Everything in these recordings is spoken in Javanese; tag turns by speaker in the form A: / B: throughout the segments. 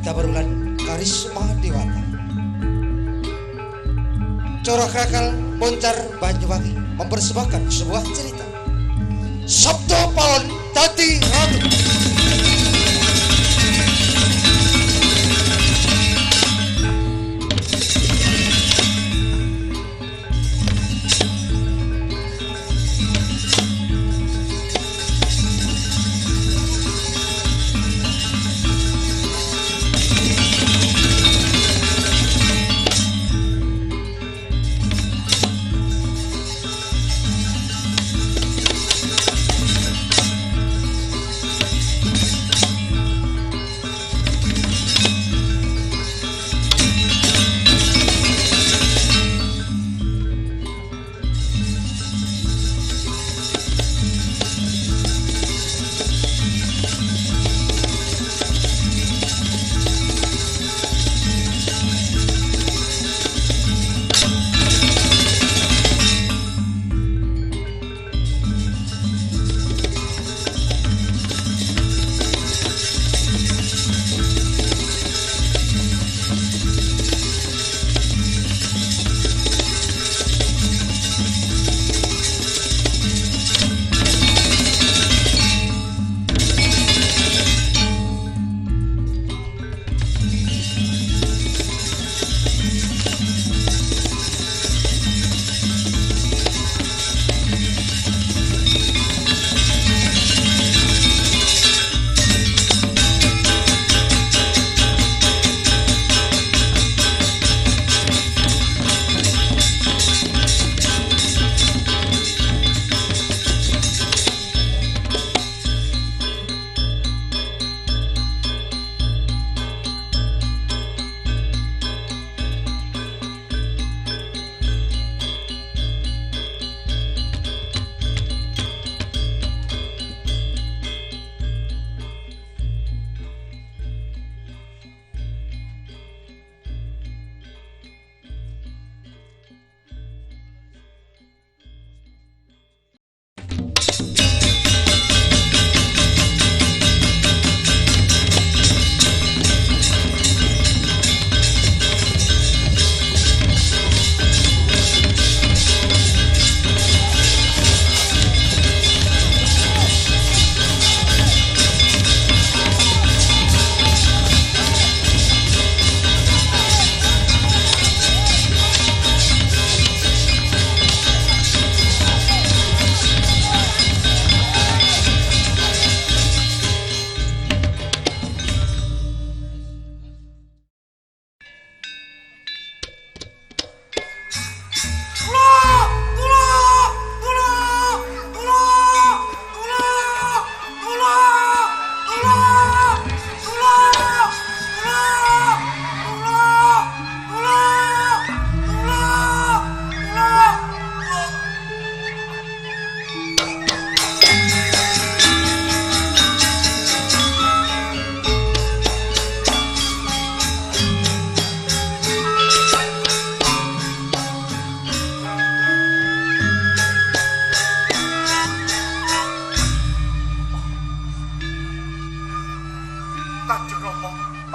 A: Dabarungan Karisma Dewata. Corak Rakal Boncar Banyuwangi mempersembahkan sebuah cerita. Sabda Palon Dadi Ratu.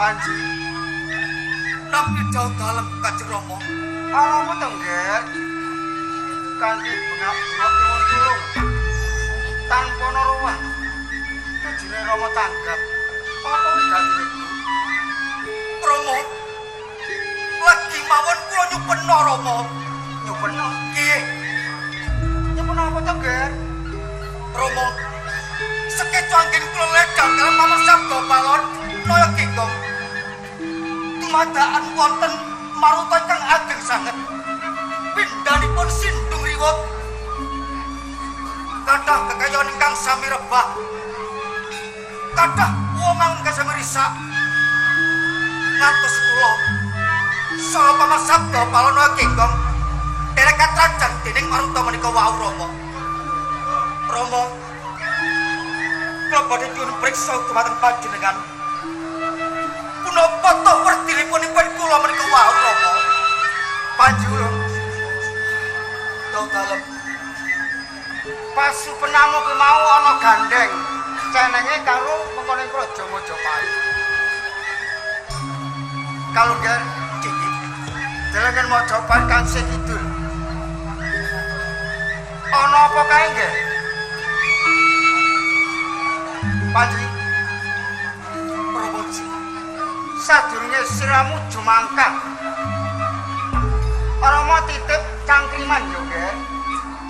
B: Panji, tapi jauh dalam Kanjeng Rama. Alamu tengger, kanthi bengak-bengak nyuwun tulung. Tanpa ana ruwah, kajine Rama tanggap. Apa wigatine, Bu? Rama, lagi mawon kula nyupenna Rama. Nyupenna? Nggih. Nyupenna apa tengger? Rama, sekeca anggen kula ledang kalian Mama Sabda Palon Naya Kinggong. Dumadaan wonten maruta kang ageng sanget. Pindhanipun sindung riwut. Kathah kekayon ingkang sami rebah. Kathah wong ingkang sami risak. Ngantos kula saha Mama Sabda Palon Naya Kinggong derek katrajan dening maruta menika wau Rama. Rama, kula badhe nyuwun priksa dhumateng panjenengan. Punapa to wertinipun kula menika wau Rama? Panjulung. Tau dalem. Pasu penangu ki mau ana gandeng. Cenenge karo mengkoning Praja Majapahit. Kalungger Kiki. Delengen Mojopat Kang Sih Kidul. Ana apa kae nggih? Panji. Promosi. Sadurunge siramu jumangkah. Rama titip cangkriman yo nggih.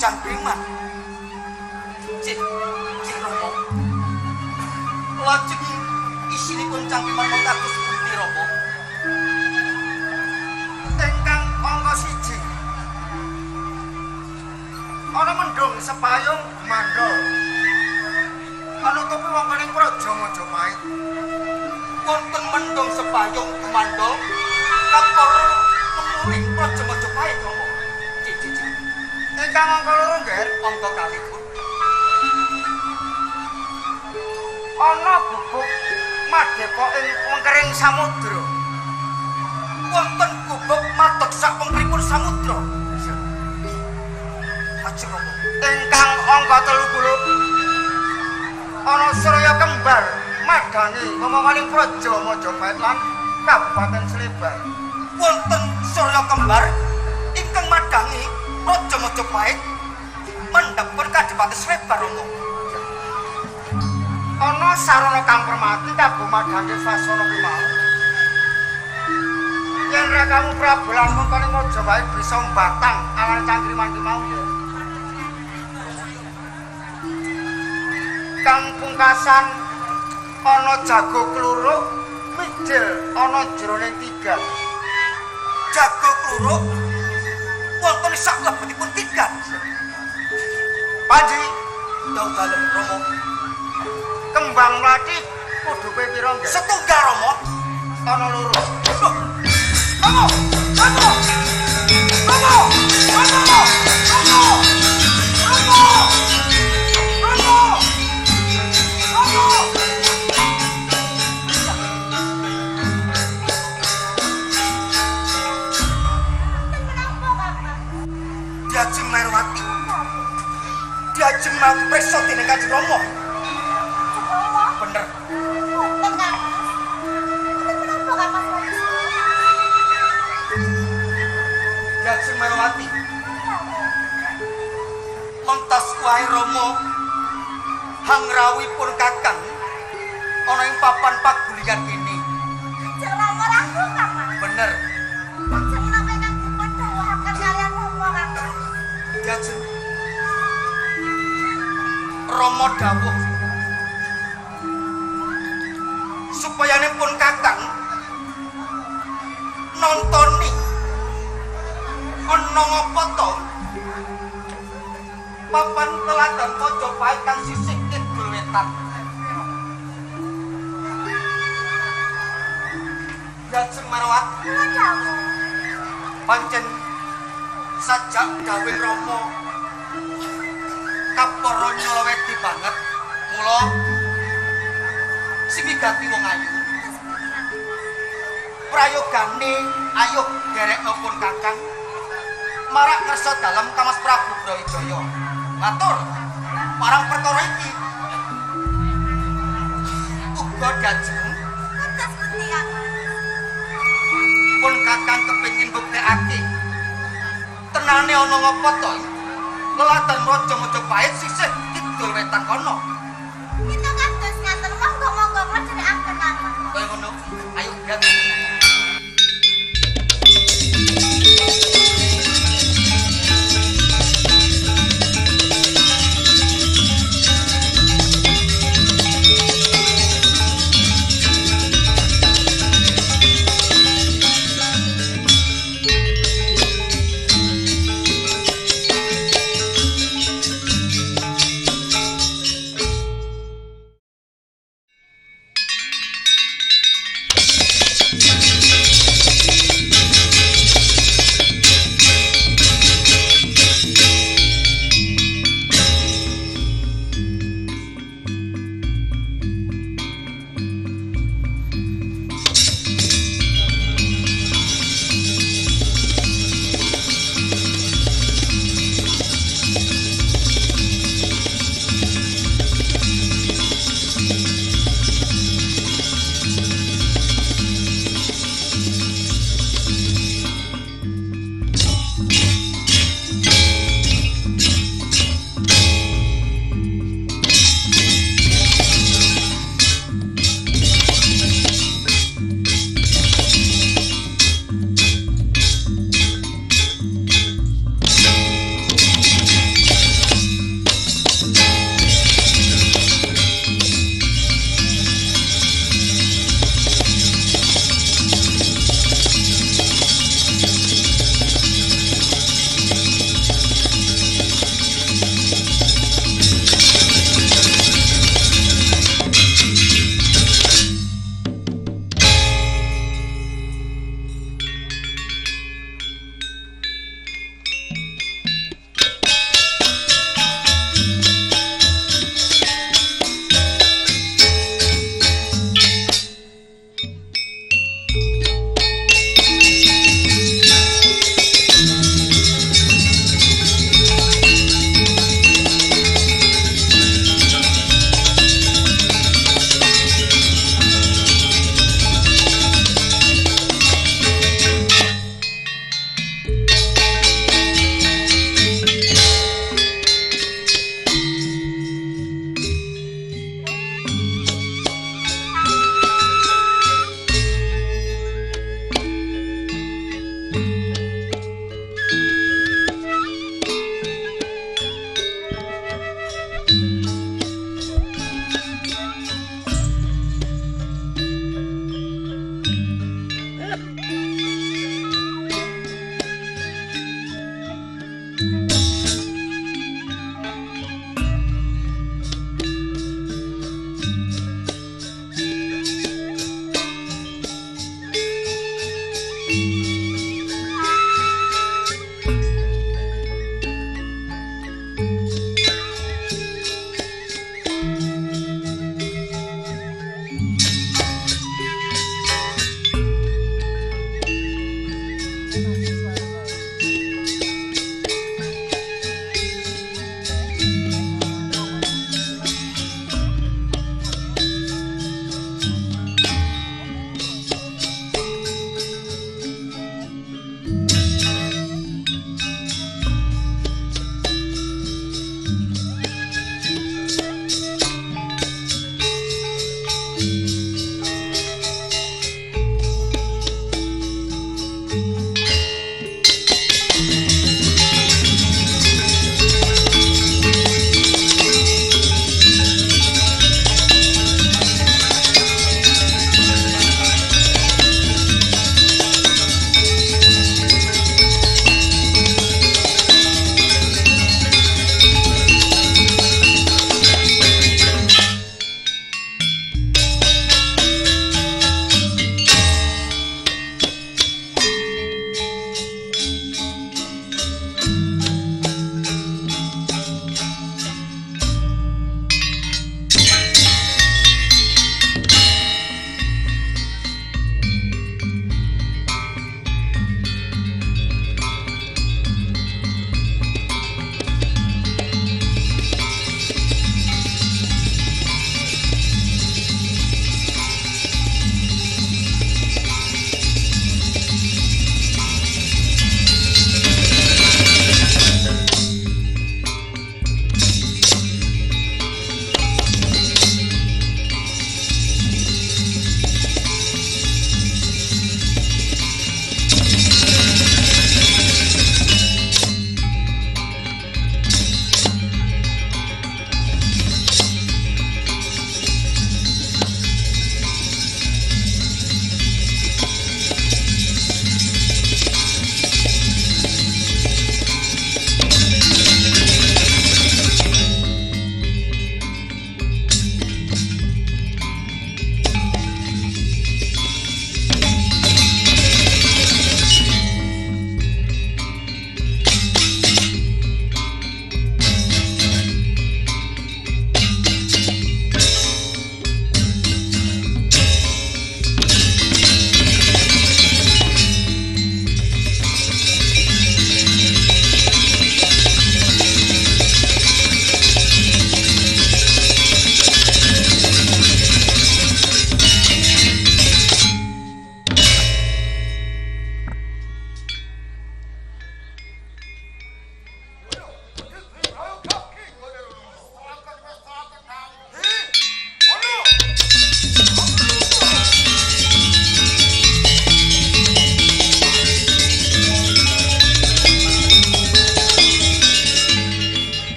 B: Cangkriman. Cik Rama. Lajeng isinipun cangkriman montakus pundi Rama? Ingkang angka 1. Ana mendung sepayung mandol. Anutupi wongkoning praja Majapahit. Wonten mendung sepayung mandol kapor memuring praja Majapahit Rama. Cik. Ingkang angka 2 nggih, angka 2 pun. Ana bubuk madepa ing wengkering samudra. Wonten gubuk madeg sak wengkeringipun samudra. Ajeng Rama. Ingkang angka 30 ana Surya Kembar madangi wewengkoning praja Majapahit lan Kabupaten Slebar. Wonten Surya Kembar ingkang madangi praja Majapahit mendhepun Kadipaten Slebar Rama. Ana sarana kang permati kabo madangi Sasana Kimau. Yen rekamu Prabu lan wewengkoning Majapahit bisa mbatang alan cangkriman Kimau ya. Kang pungkasan ana jago kluruk mijil ana jroning 3. Jago kluruk wonten sak lebetipun 3. Panji dawuh dalem Rama. Kembang mlathi kudu kowe pira nggih? Setunggal Rama. Ana 2. Rama! Diajeng Merwati. Diajeng mangpriksa dening Kanjeng Rama. Bener. Diajeng Merwati. Mentas wae Rama hangrawipun Kakang ana ing papan pagulingan kene.
C: Rama ragu Kang.
B: Bener. Diajeng Rama dawuh supayanipun Kakang nontoni ana ngapa to papan teladan Majapahit kang sisih kidul wetan. Diajeng Marwati pancen sajak gawe Rama kapara nyoloweti banget. Mula sing migati wong ayu. Prayogane ayo dereknopun Kakang marak ngersa dalem Kamas Prabu Brawijaya. Matur marang perkara iki. Uga Diajeng
C: Kados pundi Kang?
B: pun Kakang kepengin mbuktekake tenane ana ngapa to? Leladan Raja Majapahit sisih kidul wetan kono.
C: Kita kados ngaten monggo-monggo nglajengake Kang.
B: Kaya ngono. Ayo ganti.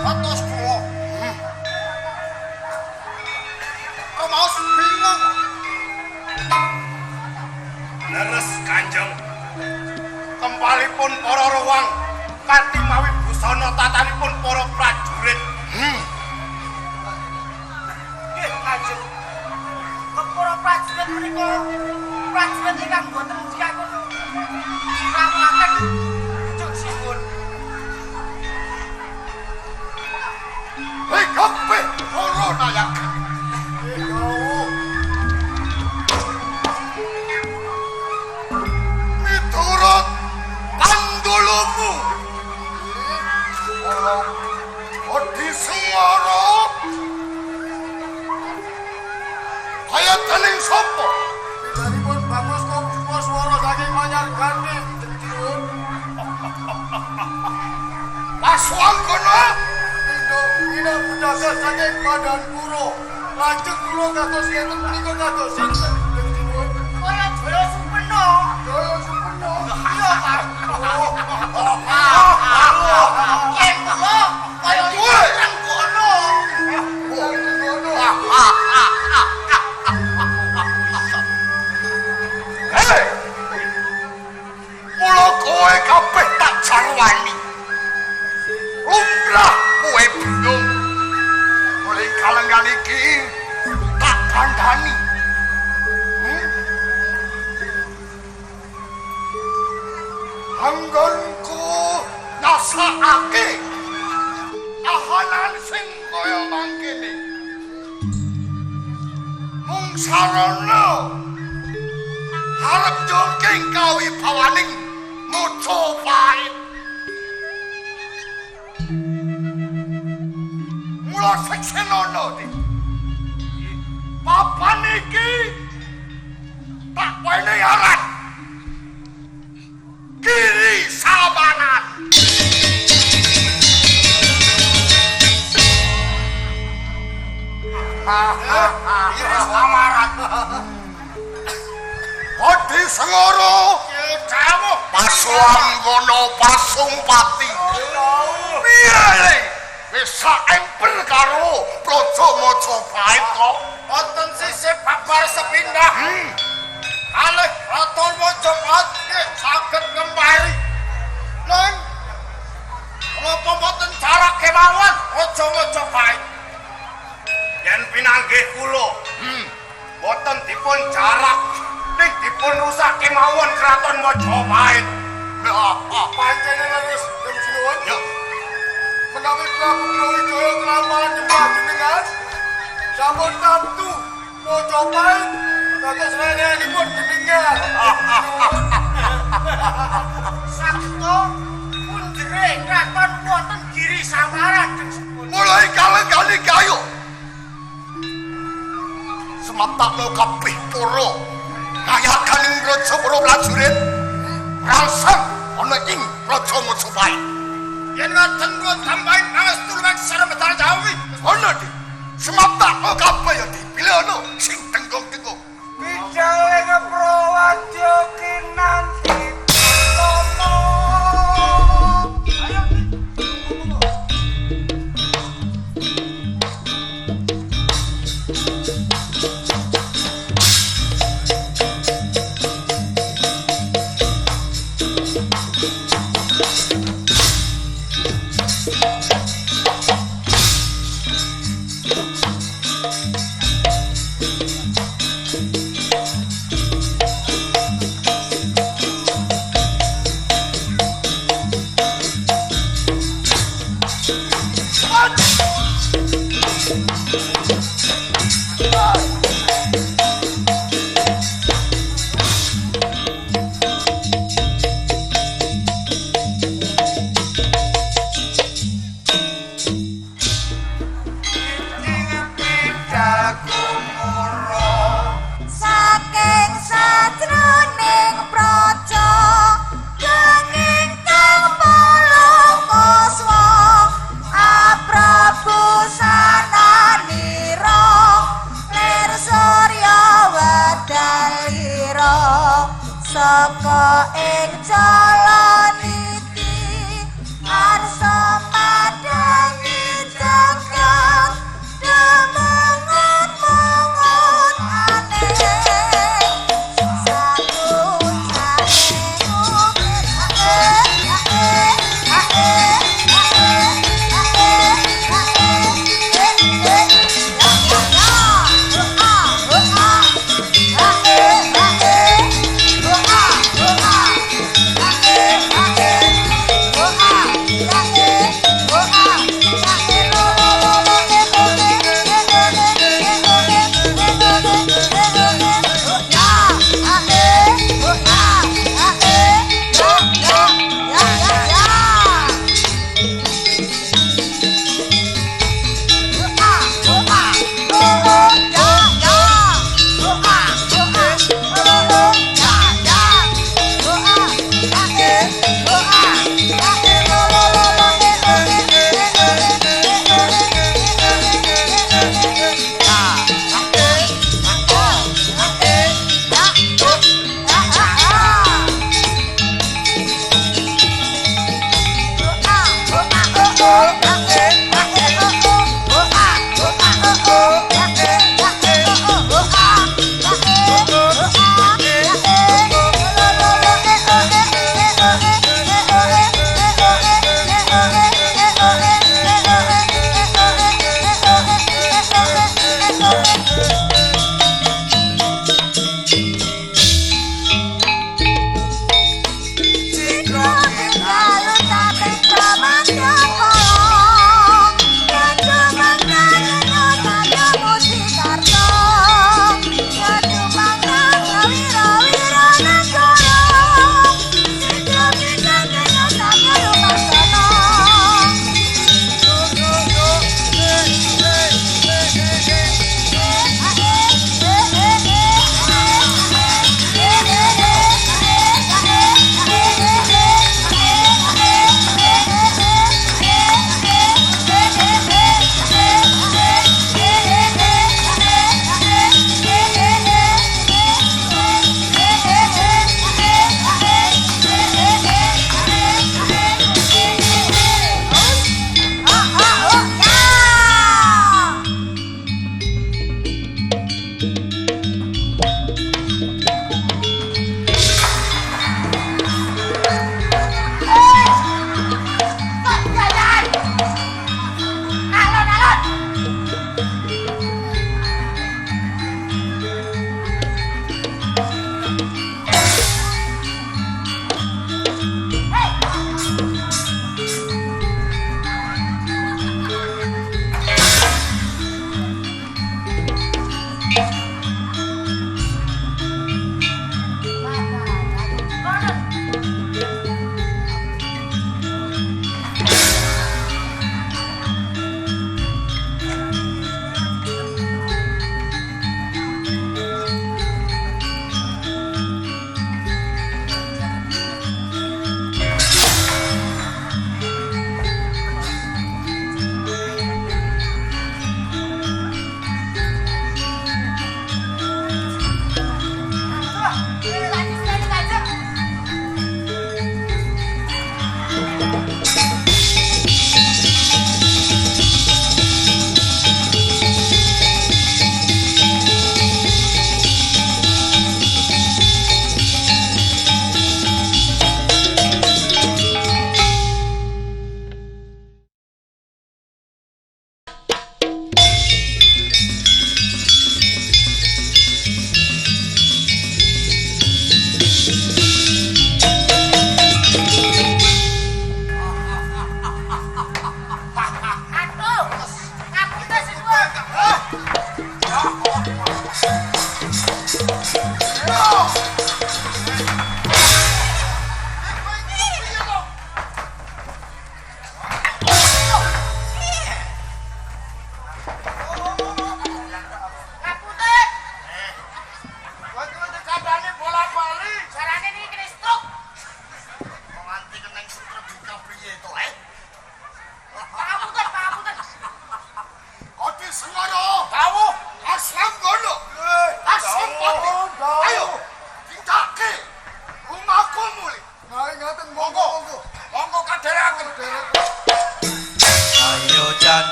B: batos kula. Kemaus bingung. Leres Kanjeng. Kempalipun para ruwang kanthi mawi busana tatanipun para prajurit. Nggih, Kanjeng. Para prajurit menika prajurit ingkang boten dikakon rawaken cuk sipun. Hei, kabeh ora nayaken. Miturut kandulumu. Odi Sengara. Kaya dening sapa? Pindanipun bagus kok swara saking Manyar Gandhi. Paswanggana. Ina budasa saking Badan Puro. Lajeng kula kados ngeten menika kados sinten? Kaya Jaya Supeno. Jaya Supeno. Iya, Pak. Yen kula kaya ingkang kono. Hei! Mula kowe kabeh tak jarwani. Lumrah kowe bingung. Mulai kalengan iki tak kandhani. Anggonku nasakake ahanan sing kaya mangkene. Mung sarana harap joking kawi pawaning Mojopahit. Mula seksenono di papan iki tak wene aran Giri Sabaran. Giri Sabaran. Odi Sengara. Kamu Paswanggana Pasumpati. Piye bisa empel karo Praja Mojopahit kok? Wonten sisih babar sepindah. Kalih Ratu Mojopahit saged ngempari. Nun, menapa mboten jarak kemawon Praja Mojopahit? Yen pinanggih kula, mboten dipun jarak. Ning dipun rusak kemawon Kraton Mojopahit. Panjenengan wis nuwun. Ya. Menawi Prabu Brawijaya kelampahan nyembah jenengan, sampun tamtu Mojopahit dados renenipun jenengan. Sakto pundhere kraton wonten Giri Sabaran. Mulai kaleng-kaleng kayu. Sematakno kabeh para kayakaning raja para prajurit rangsang ana ing Praja Mojopahit. Yen ngoten kula tambahin pangestu lan sarembetan Jawi. Ana di sematakno kabeh ya dipilihno sing tengkung-tengkung. Bijale Prawadya kinanti tomo.
C: Busana nira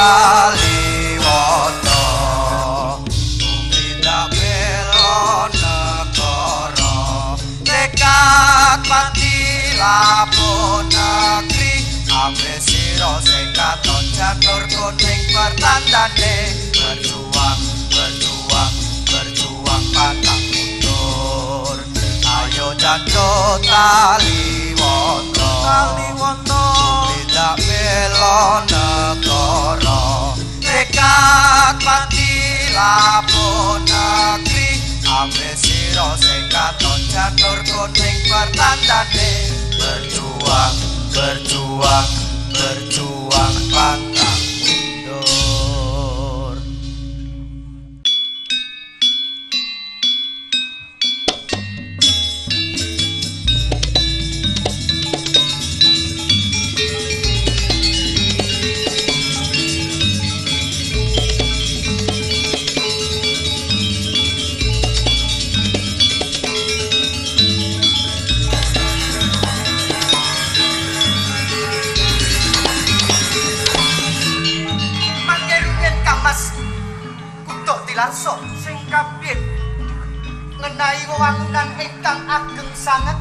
B: kaliwoto tumindak bela negara nekat pati lapun negeri ambil siro sing katon janur kuning pertandane berjuang berjuang berjuang pantang mundur ayo janjo taliwoto tumindak bela negara nekat pati lapun negeri ambil siro sing katon janur kuning pertandane berjuang berjuang berjuang pantang mundur.
D: Larso sing kabeh ngenai wewangunan ingkang ageng sanget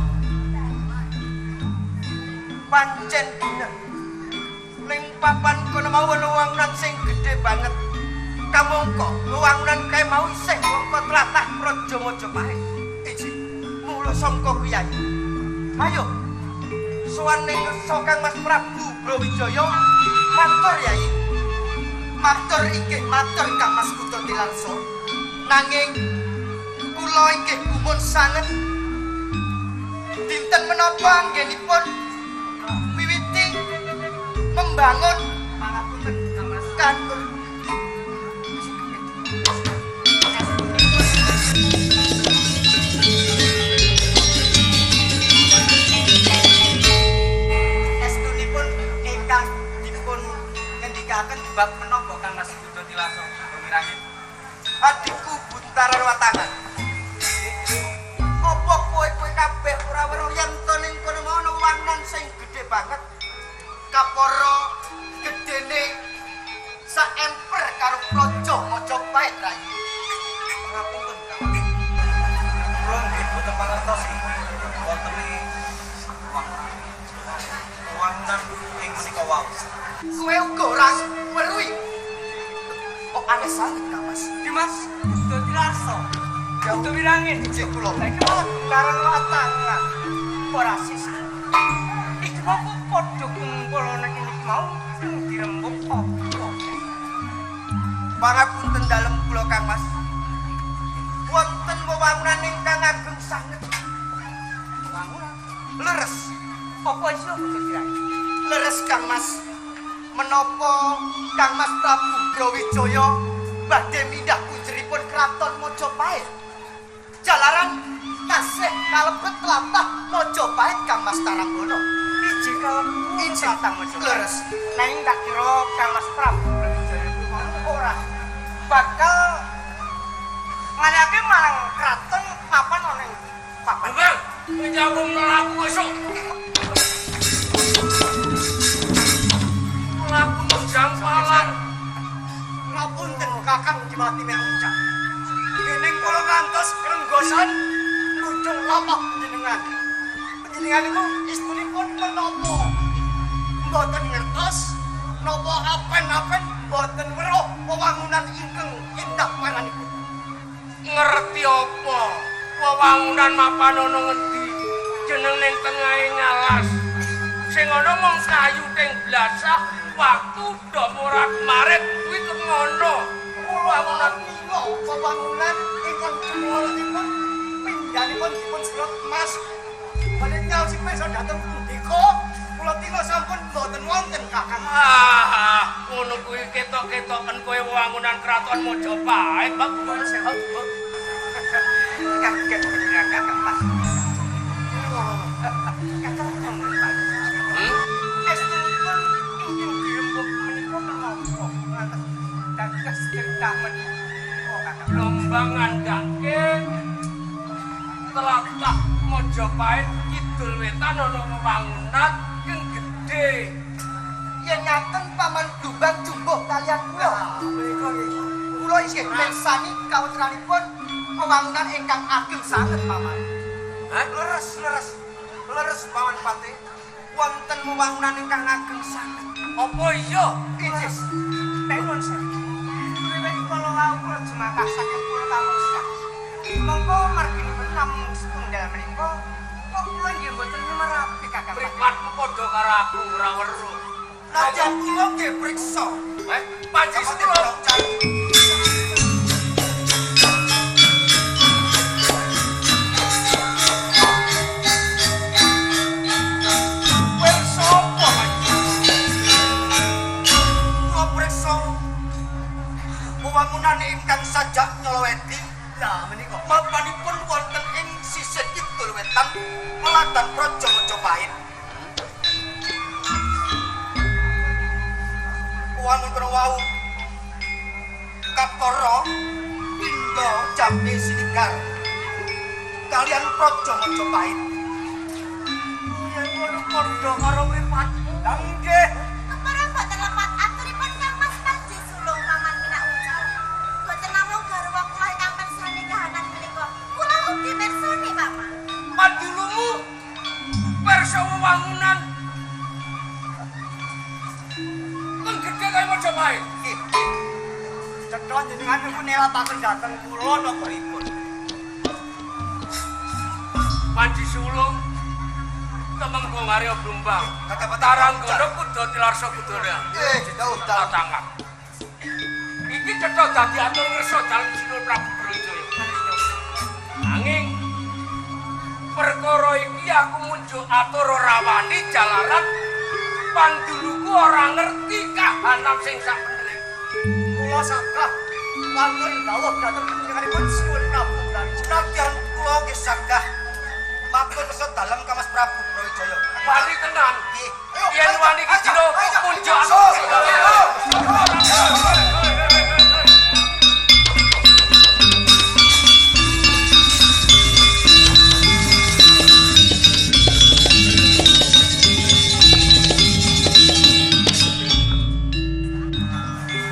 D: pancen bener ning papan kono mau ana wewangunan sing gedhe banget kamangka wewangunan kae mau isih mangka tlatah Praja Majapahit iki mula sangka Kyai ayo sowan ning Kang Mas Prabu Brawijaya matur Yai matur inggih matur Kang Mas Tilarso nanging kula inggih gumun sanget dinten menapa anggenipun wiwiti membangun pangapunten Kang Mas kantor estunipun ingkang dipun ngendikaken bab menapa Kang Mas Tilarso rumirahipun adikku buntaran watangan apa kowe kabeh ora weruh yen to ning kono mau ana wangunan sing gedhe banget kapara gedene sak emper karo Praja Majapahit Rai ngapunten kula nggih boten pangertos wonten wangunan ing menika wau kowe uga ora weruh kok aneh sanget Kang Mas Dimas Tilarso jauh wirangin cek kula saiki malah buntaran watangan ora sisa iki mau padha kumpul nek iki mau sing dirembuk apa pangapunten dalem kula Kang Mas wonten wewangunan ingkang ageng sanget wangunan leres apa iso leres Kang Mas menapa Kang Mas Prabu Brawijaya badhe mindah punjeripun kraton Majapahit jalaran tasih kalebet tlatah Majapahit Kang Mas Taranggono iji kalebet tlatah Majapahit leres nanging tak kira Kang Mas Prabu Brawijaya ora bakal nganake marang kraton mapan ana ing papan njabung laku esuk laku jampalan ngapunten Kakang Dimati Meruncak dening kula ngantos krenggosan kudung lapak panjenengan niku istunipun menapa mboten ngertos napa apen-apen mboten weruh wewangunan ingkang indah panganipun ngerti apa wewangunan mapan ana ngendi jeneng ning tengahing alas sing ana mung kayu teng blasah waktu do morat marit kuwi ngono wewangunan wewangunan ingkang jumlahipun pindhanipun dipun surat emas badhe nyaosipun iso dateng punika kula tila sampun boten wonten Kakang ngono kuwi ketok-ketoken kowe wewangunan kraton Majapahit Pak kula sehat Kakang Kakang Mas Lombangan Gangke tlatah Majapahit kidul wetan ana wewangunan kang gedhe yen ngaten paman Dumbang jumbuh kalian inggih mirsani kawontenanipun wewangunan ingkang ageng sanget paman.
B: Leres Paman Pati. Wonten wewangunan ingkang ageng sanget.
D: Apa iya? Inggih. Nek nuwun sewu. Wiwit kala wau kula jumakah saking kula tamusan. Monggo marginipun namung setunggal menika kok kula nggih mboten nyemarapi Kakang.
E: Pripatmu padha karo aku ora weruh.
B: Lajeng kula nggih priksa.
E: Panji kula
B: wewangunan ingkang sajak nyoloweti
D: Lah menika
B: mapanipun wonten ing sisih kidul wetan Meladan Praja Majapahit. Wewangunan wau Kapara Pindha Jambe Sinigar kalian Praja Majapahit.
D: yen ngono padha karo mripatmu. Lah nggih.
C: Kepara boten lepat aturipun Kang Mas Panji Sulung Paman Minak Ucal. Boten namung garwa kula ingkang mirsani kahanan menika. Kula ugi mirsani Paman.
E: pandulumu perso wewangunan. Kan gedhe kaya Majapahit.
D: Cetha jenengan niku nelataken dhateng kula napa pripun?
E: Panji Sulung Temenggung Arya Blumbang. Taranggono kudu tilarsa kudara.
B: Jauh
E: Tatangak. Iki cetha dadi atur ngersa dalem Sinul Prabu Brawijaya. Nanging perkara iki aku munjuk atur ora wani jalaran panduluku ora ngerti kahanan sing sakbeneré.
D: Kula sagah wonten dawuh dhateng panjenenganipun Sinul Prabu Brawijaya.
B: Nadyan kula nggih sagah matur mesa dalem ka Mas Prabu Brawijaya.
E: Wani tenan. Yen wani iki dina munjuk aku.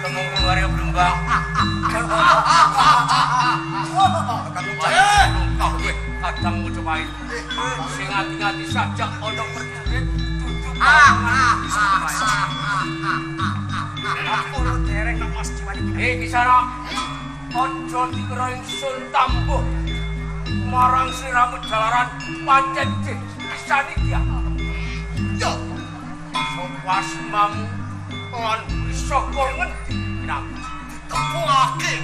E: Temenggung Arya Blumbang. Kadang Majapahit sing ngati-ngati sajak ana perjurit dudu
D: Kula dereng nang Mas Jiwani.
E: Kisara aja dikira ingsun tambuh marang sliramu jalaran pancen pisan iki ya. Yo sopasmamu lan bisa kok ngendi nang
B: Tepungake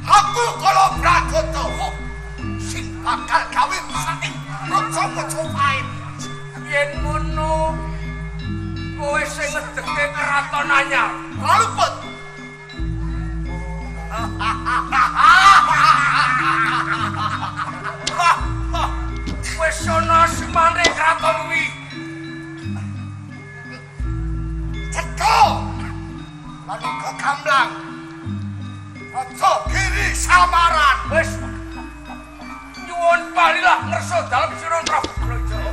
B: aku kala Bragoto sing bakal gawe saking Praja Majapahit.
E: yen ngono kowe sing ngedeke keraton anyar.
B: Kaluput
E: Wis ana semane kraton kuwi.
B: Cetha lan kekamblang Raja Giri Samaran.
E: Wis nyuwun balilah ngersa dalem Sinul Prabu Brawijaya.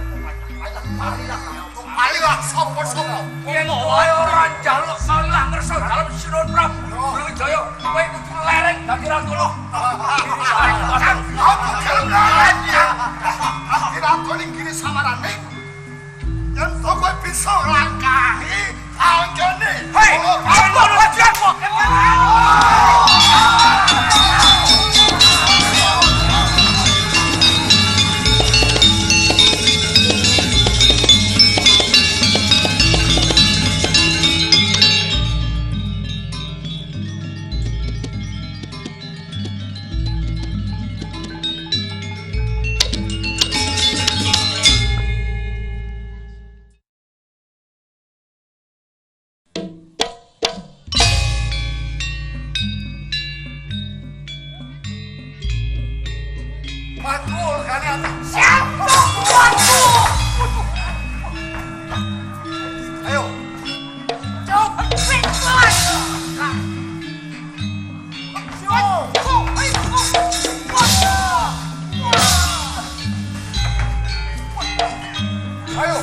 B: Alilah sapa-sapa
E: Yen kowe ora njaluk balilah ngersa dalem Sinul Prabu Brawijaya, kowe kudu lereng dadi rantulu.
B: aku gelem larang. Aku Giri Samaran ning yen kowe bisa langkahi anggone.
E: Hei, apa wajahmu?
B: Matul kalian.
C: Siapa tuanku?
B: Ayo.
C: Coba pelan.
B: Ayo.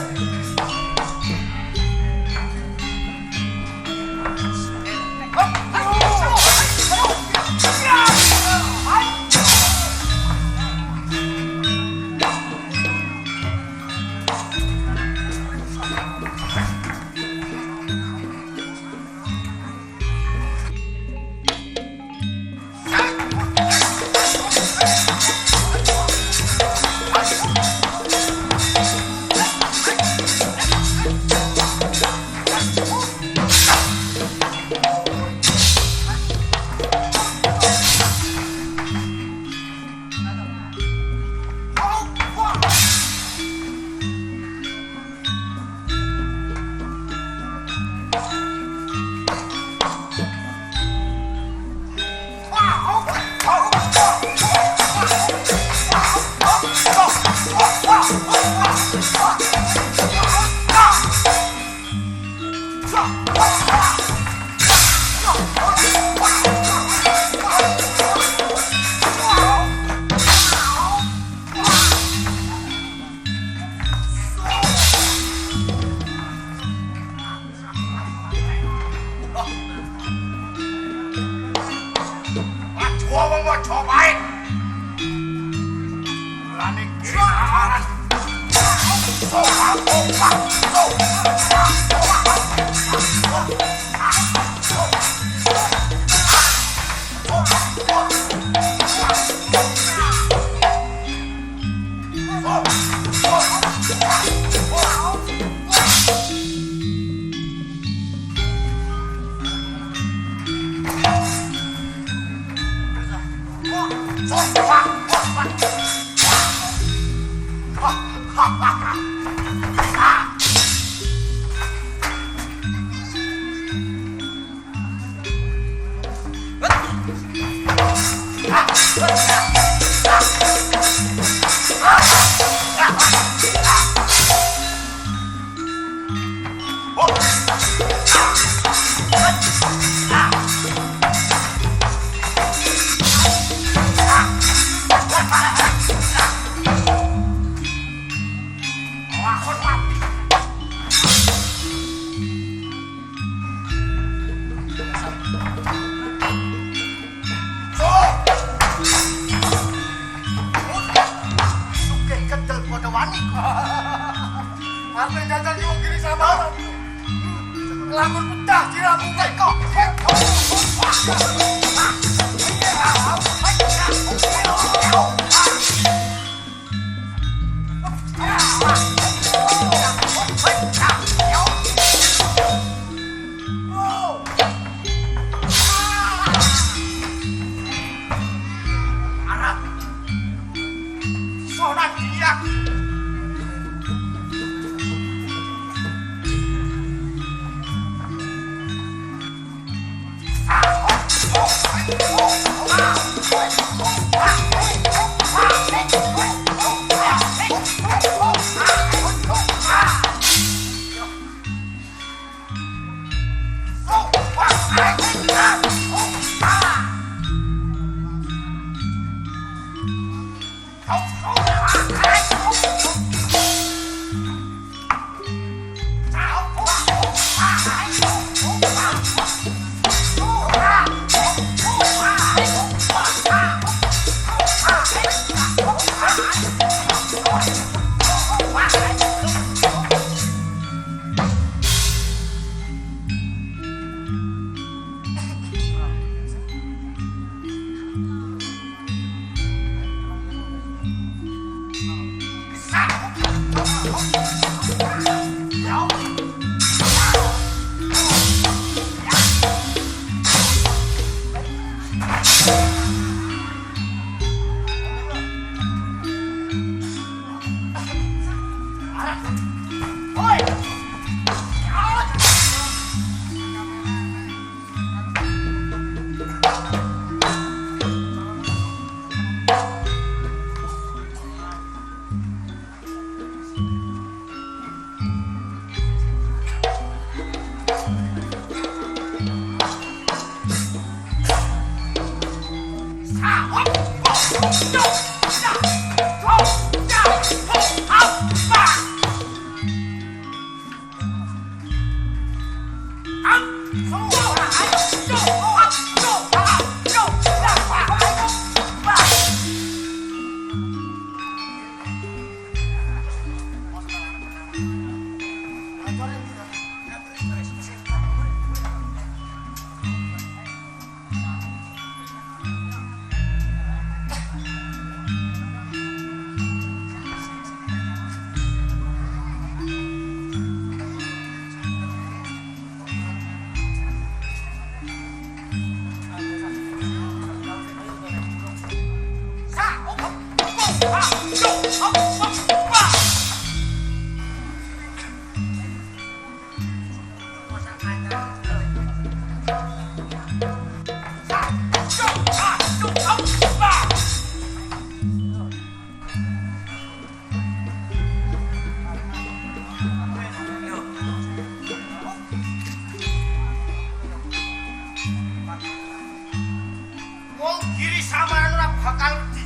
B: bakal di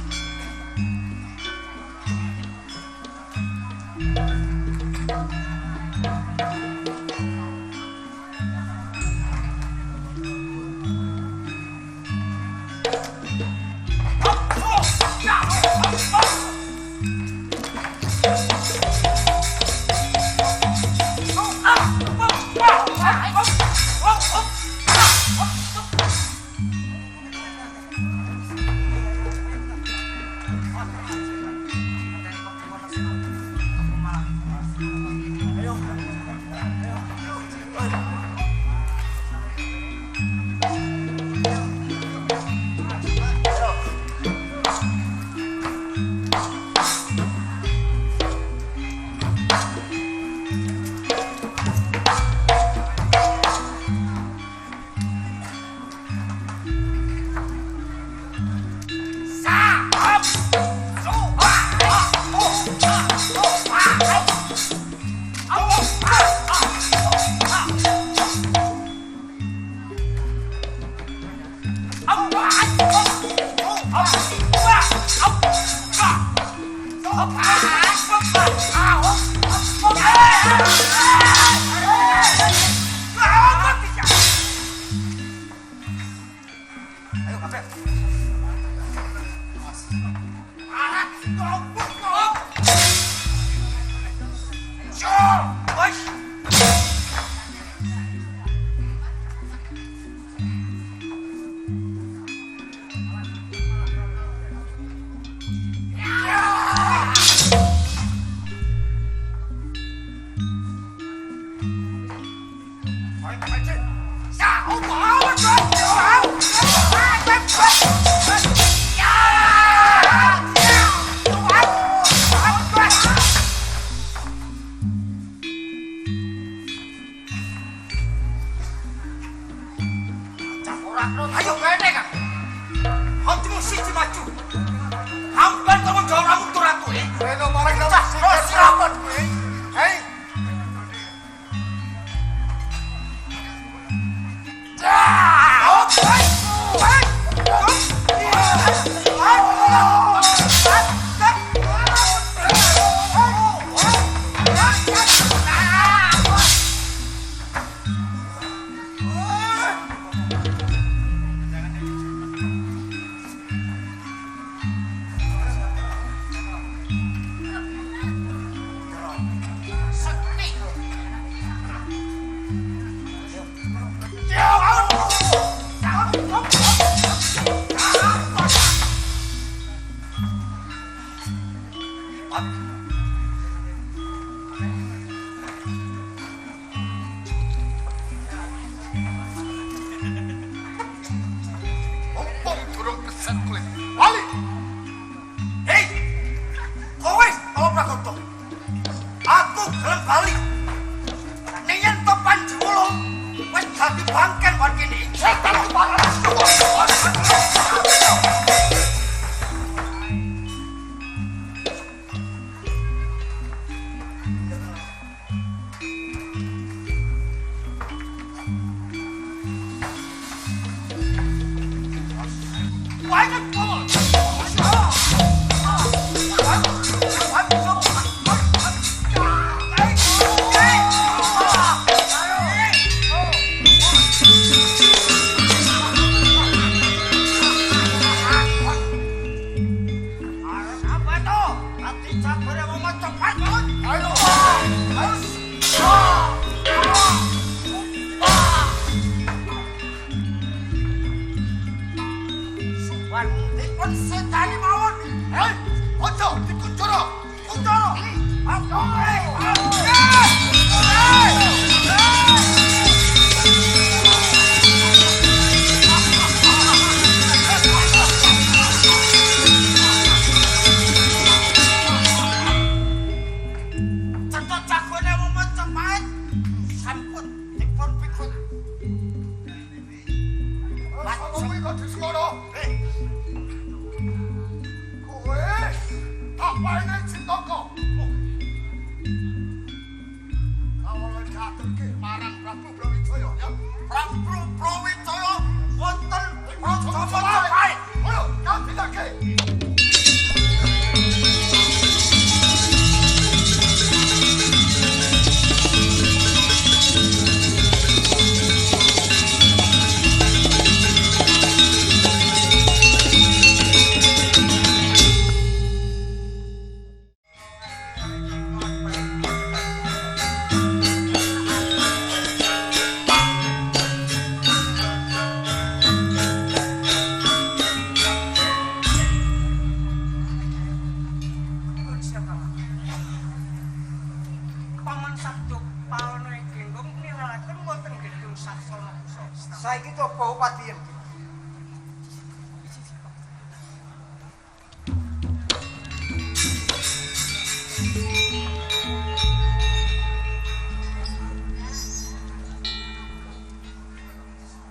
D: Saiki coba upadiyen.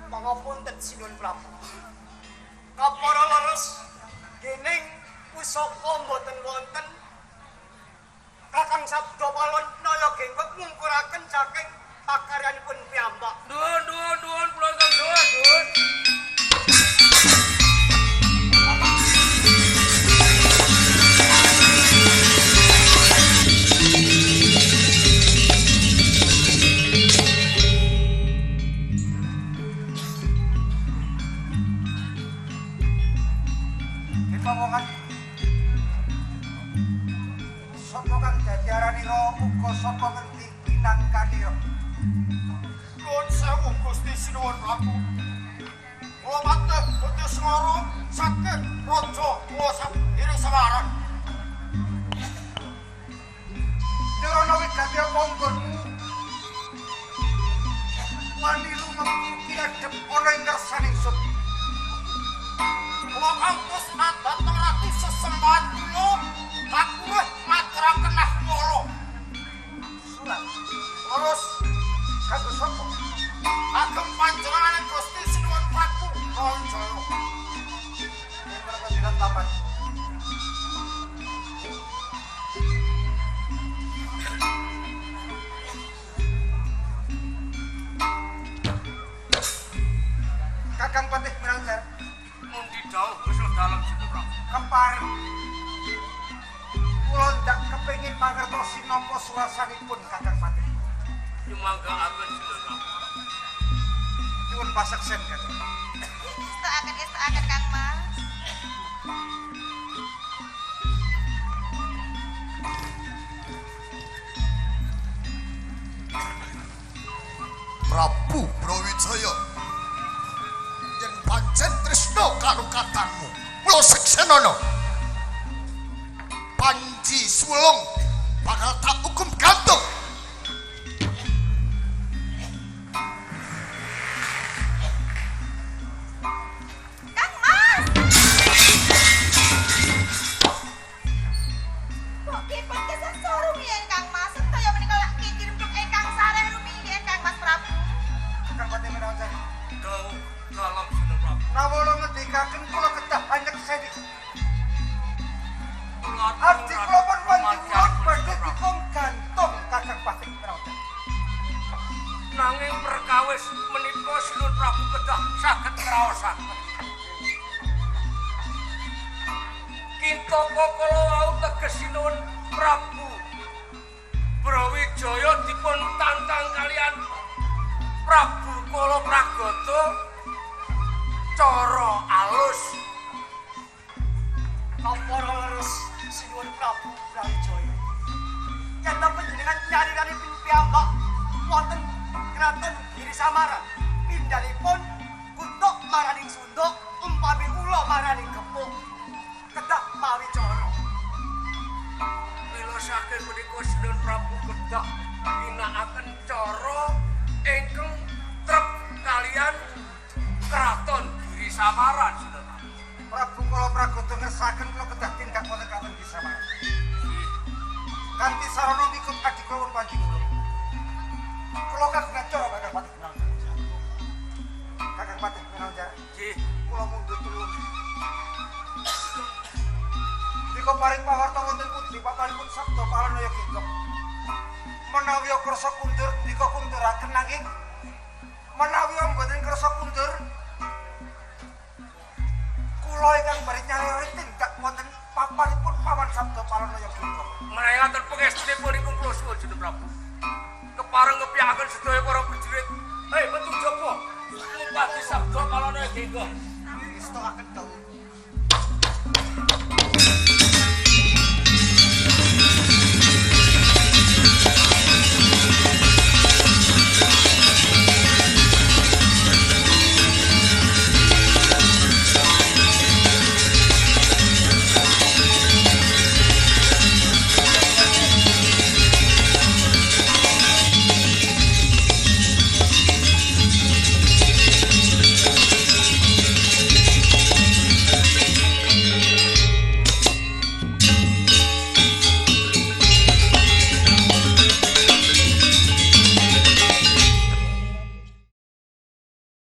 D: Pangapunten Sinuhun Prabu. Kapara leres dening pusaka mboten wonten Kakang Sabda Palon Naya Genggok ngungkuraken saking pakaryanipun piyambak.
E: Nuwun kula ingkang nuwun.
D: Dipamongan sapa kang dadi aranira uga sapa ngerti pinangkanira.
B: Nuwun sewu Gusti Sinuhun Prabu. Kula mateh Gusti Semara saking Raja Kuwasa Giri Samaran.
D: Dirana wigati monggonmu wani lumengku kiadhep ana ing ngarsaning sun.
B: Kula kantos dhateng ratu sesembahan kula kakuweh maturaken nahwala.
D: Surat terus kanggo sapa?
B: Ageng panjenengan Gusti Sinuhun Prabu Rancaya.
D: Menapa jiran taman? Kakang Patih Miranjar
E: Mundi dawuh wis dalem Sinuhun Prabu.
D: kepareng kula ndak kepengin mangertosi napa suasanipun Kakang Patih.
E: Nyumanggaaken Sinuhun Prabu.
D: Nyuwun paseksen Kakang.
C: Istirahat Kang Mas.
F: Prabu Brawijaya yen pancen tresna karo katangmu mula seksenana Panji Sulung bakal tak hukum gantung.
C: Kang Mas. Kok kipun kesasar rumiyin Kang Mas. Sedaya menika lak kirim untuk ingkang sareh rumiyin Kang Mas Prabu.
D: Kakang Patih Miranjar
E: Dawuh dalem Sinuhun Prabu.
D: nawala ngendikaken kula kedah hanyek sedik.
E: Kula
D: Arti kula pun panjenengan badhe dipun gantung Kakang Patih Miranjar.
E: Nanging perkawis menika Sinuhun Prabu kedah saged ngraosaken. Kintaka kala wau teges Sinuhun Prabu Brawijaya dipun tantang kalian Prabu Kala Pragata cara alus.
D: Kapara leres Sinuhun Prabu Brawijaya. Yen ta panjenengan nyariranipun piyambak wonten kraton Giri Samaran, pindhalipun kutuk maraning Sunda umpami ula maraning Gepuk. Kedah mawi cara.
E: Mila saking menika Sinuhun Prabu kedah ginakaken cara ingkang trep kalian kraton Giri Samaran Sinuhun Prabu.
D: Prabu Kala Pragata ngersaken kula kedah tindak wonten kraton Giri Samaran. Kanthi sarana mikut adikawon panjenengan. Kula kagungan cara Kakang Patih Miranjar. Kakang Patih Miranjar,
E: Nggih,
D: kula mundhut tulung. Dika paring pawarta wonten pundi papanipun Sabda Palanaya Genggok. Menawi kersa kundur dika kunduraken nanging menawi mboten kersa kundur kula ingkang bari nyari tindak wonten papanipun pawan Sabda Palanaya Genggok.
E: menawi pangestunipun ingkang kula suwun Sinuhun Prabu. Kepareng ngepiyakaken sedaya para prajurit. Hei, metu jaba. Ngupati Sabda Palanaya Genggok.
D: Istokaken dawuh.